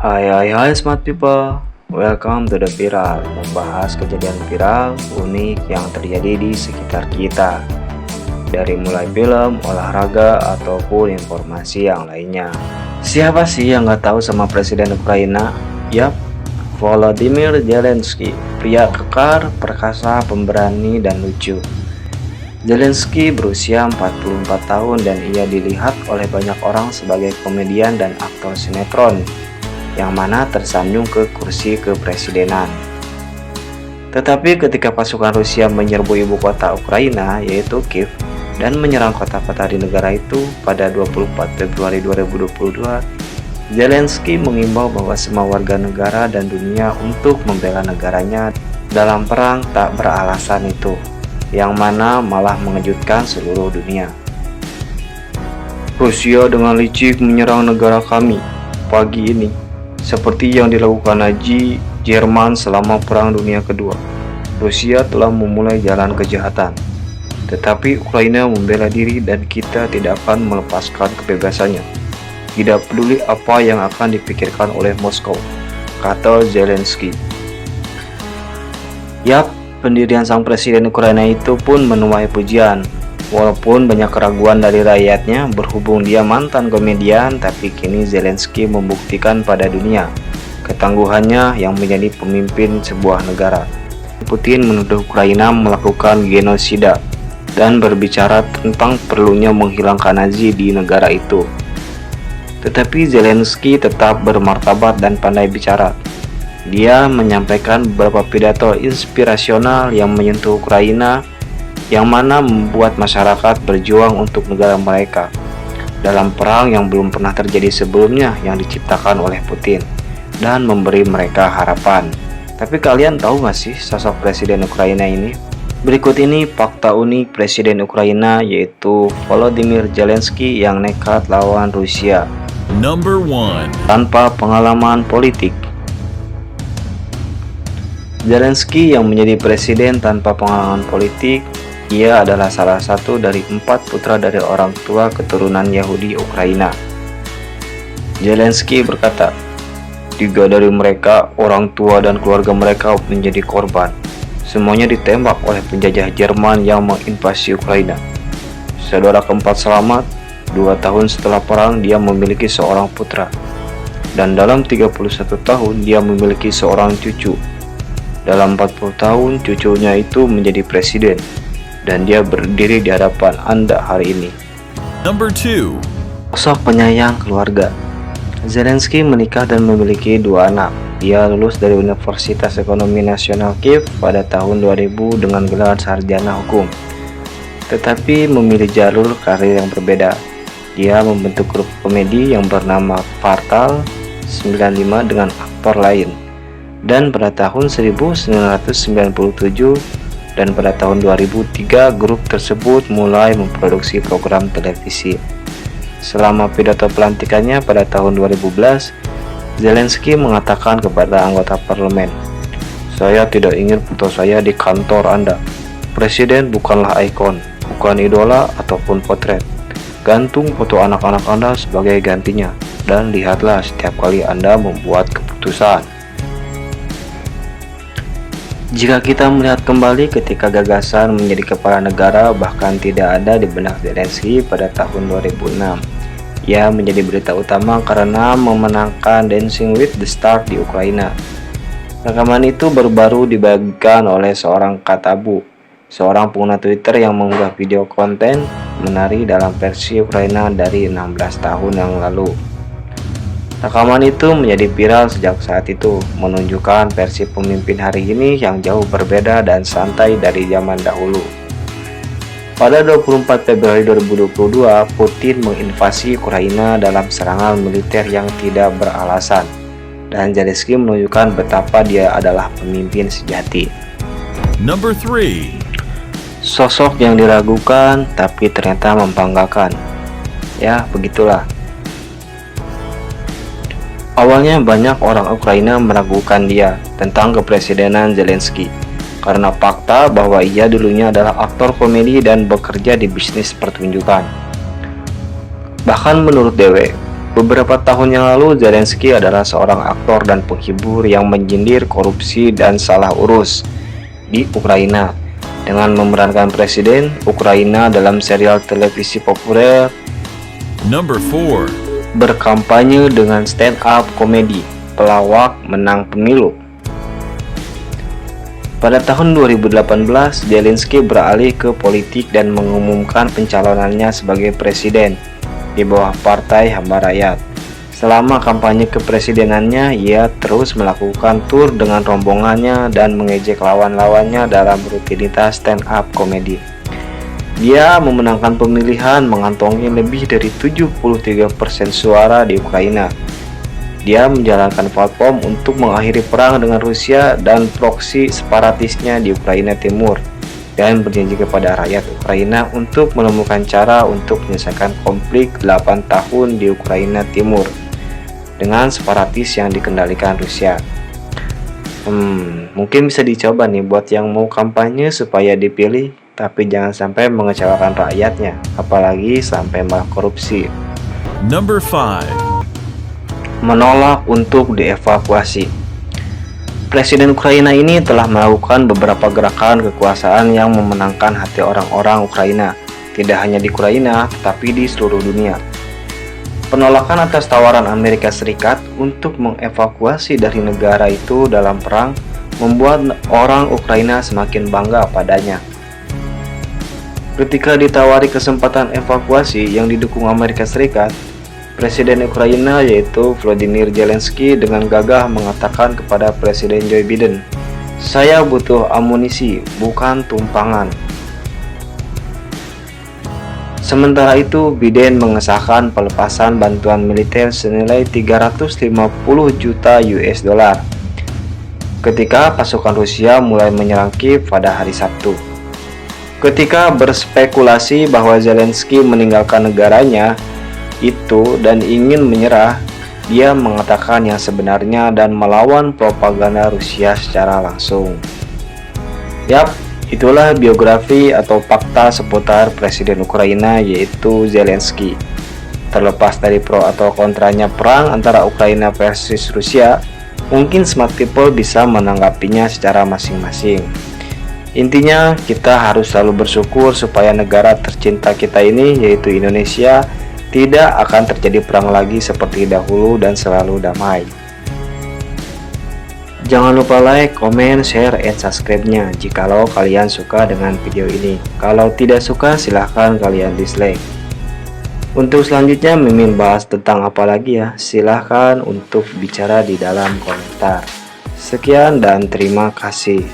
Hai hai hai smart people, welcome to the viral, membahas kejadian viral unik yang terjadi di sekitar kita. Dari mulai film, olahraga, ataupun informasi yang lainnya. Siapa sih yang nggak tahu sama Presiden Ukraina? Yap, Volodymyr Zelensky, pria kekar, perkasa, pemberani, dan lucu. Zelensky berusia 44 tahun dan ia dilihat oleh banyak orang sebagai komedian dan aktor sinetron yang mana tersanjung ke kursi kepresidenan. Tetapi ketika pasukan Rusia menyerbu ibu kota Ukraina yaitu Kiev dan menyerang kota-kota di negara itu pada 24 Februari 2022, Zelensky mengimbau bahwa semua warga negara dan dunia untuk membela negaranya dalam perang tak beralasan itu, yang mana malah mengejutkan seluruh dunia. Rusia dengan licik menyerang negara kami pagi ini, seperti yang dilakukan Nazi Jerman selama Perang Dunia Kedua. Rusia telah memulai jalan kejahatan, tetapi Ukraina membela diri dan kita tidak akan melepaskan kebebasannya. Tidak peduli apa yang akan dipikirkan oleh Moskow, kata Zelensky. Yap, pendirian sang presiden Ukraina itu pun menuai pujian. Walaupun banyak keraguan dari rakyatnya berhubung dia mantan komedian, tapi kini Zelensky membuktikan pada dunia ketangguhannya yang menjadi pemimpin sebuah negara. Putin menuduh Ukraina melakukan genosida dan berbicara tentang perlunya menghilangkan Nazi di negara itu. Tetapi Zelensky tetap bermartabat dan pandai bicara. Dia menyampaikan beberapa pidato inspirasional yang menyentuh Ukraina, yang mana membuat masyarakat berjuang untuk negara mereka dalam perang yang belum pernah terjadi sebelumnya yang diciptakan oleh Putin dan memberi mereka harapan. Tapi kalian tahu gak sih sosok presiden Ukraina ini? Berikut ini fakta unik presiden Ukraina yaitu Volodymyr Zelensky yang nekat lawan Rusia. Number 1. Tanpa pengalaman politik. Zelensky yang menjadi presiden tanpa pengalaman politik. Ia adalah salah satu dari 4 putra dari orang tua keturunan Yahudi Ukraina. Zelensky berkata, 3 dari mereka, orang tua dan keluarga mereka menjadi korban. Semuanya ditembak oleh penjajah Jerman yang menginvasi Ukraina. Saudara keempat selamat, 2 tahun setelah perang dia memiliki seorang putra. Dan dalam 31 tahun dia memiliki seorang cucu. Dalam 40 tahun cucunya itu menjadi presiden. Dan dia berdiri di hadapan Anda hari ini. Number 2. Sosok penyayang keluarga. Zelensky menikah dan memiliki 2 anak. Dia lulus dari Universitas Ekonomi Nasional Kiev pada tahun 2000 dengan gelar sarjana hukum. Tetapi memilih jalur karir yang berbeda. Dia membentuk grup komedi yang bernama Kvartal 95 dengan aktor lain. Dan pada tahun 1997 dan pada tahun 2003 grup tersebut mulai memproduksi program televisi. Selama pidato pelantikannya pada tahun 2011, Zelensky mengatakan kepada anggota parlemen, "Saya tidak ingin foto saya di kantor Anda. Presiden bukanlah ikon, bukan idola ataupun potret. Gantung foto anak-anak Anda sebagai gantinya dan lihatlah setiap kali Anda membuat keputusan." Jika kita melihat kembali ketika gagasan menjadi kepala negara bahkan tidak ada di benak Zelensky pada tahun 2006. Ia menjadi berita utama karena memenangkan Dancing with the Stars di Ukraina. Rekaman itu baru-baru dibagikan oleh seorang Katabu, seorang pengguna Twitter yang mengunggah video konten menari dalam versi Ukraina dari 16 tahun yang lalu. Rekaman itu menjadi viral sejak saat itu, menunjukkan versi pemimpin hari ini yang jauh berbeda dan santai dari zaman dahulu. Pada 24 Februari 2022, Putin menginvasi Ukraina dalam serangan militer yang tidak beralasan, dan Zelensky menunjukkan betapa dia adalah pemimpin sejati. Number 3. Sosok yang diragukan tapi ternyata membanggakan. Ya, begitulah. Awalnya banyak orang Ukraina meragukan dia tentang kepresidenan Zelensky karena fakta bahwa ia dulunya adalah aktor komedi dan bekerja di bisnis pertunjukan. Bahkan menurut DW, Beberapa tahun yang lalu, Zelensky adalah seorang aktor dan penghibur yang menyindir korupsi dan salah urus di Ukraina dengan memerankan Presiden Ukraina dalam serial televisi populer Number 4. berkampanye dengan stand-up komedi pelawak menang pemilu. Pada tahun 2018, Zelensky beralih ke politik dan mengumumkan pencalonannya sebagai presiden di bawah Partai Hamba Rakyat. Selama kampanye kepresidenannya, ia terus melakukan tur dengan rombongannya dan mengejek lawan-lawannya dalam rutinitas stand-up komedi. Dia memenangkan pemilihan, mengantongi lebih dari 73% suara di Ukraina. Dia menjalankan platform untuk mengakhiri perang dengan Rusia dan proksi separatisnya di Ukraina Timur, dan berjanji kepada rakyat Ukraina untuk menemukan cara untuk menyelesaikan konflik 8 tahun di Ukraina Timur dengan separatis yang dikendalikan Rusia. Mungkin bisa dicoba nih buat yang mau kampanye supaya dipilih, tapi jangan sampai mengecewakan rakyatnya, apalagi sampai malah korupsi. Number 5. Menolak untuk dievakuasi. Presiden Ukraina ini telah melakukan beberapa gerakan kekuasaan yang memenangkan hati orang-orang Ukraina, tidak hanya di Ukraina, tetapi di seluruh dunia. Penolakan atas tawaran Amerika Serikat untuk mengevakuasi dari negara itu dalam perang membuat orang Ukraina semakin bangga padanya. Ketika ditawari kesempatan evakuasi yang didukung Amerika Serikat, Presiden Ukraina yaitu Volodymyr Zelensky dengan gagah mengatakan kepada Presiden Joe Biden, "Saya butuh amunisi, bukan tumpangan." Sementara itu, Biden mengesahkan pelepasan bantuan militer senilai 350 juta US dollar ketika pasukan Rusia mulai menyerang Kiev pada hari Sabtu. Ketika berspekulasi bahwa Zelensky meninggalkan negaranya itu dan ingin menyerah, dia mengatakan yang sebenarnya dan melawan propaganda Rusia secara langsung. Yap, itulah biografi atau fakta seputar Presiden Ukraina yaitu Zelensky. Terlepas dari pro atau kontranya perang antara Ukraina versus Rusia, mungkin smart people bisa menanggapinya secara masing-masing. Intinya, kita harus selalu bersyukur supaya negara tercinta kita ini yaitu Indonesia tidak akan terjadi perang lagi seperti dahulu dan selalu damai. Jangan lupa like, comment, share, and subscribe-nya jikalau kalian suka dengan video ini. Kalau tidak suka, silahkan kalian dislike. Untuk selanjutnya Mimin bahas tentang apa lagi ya? Silahkan untuk bicara di dalam komentar. Sekian dan terima kasih.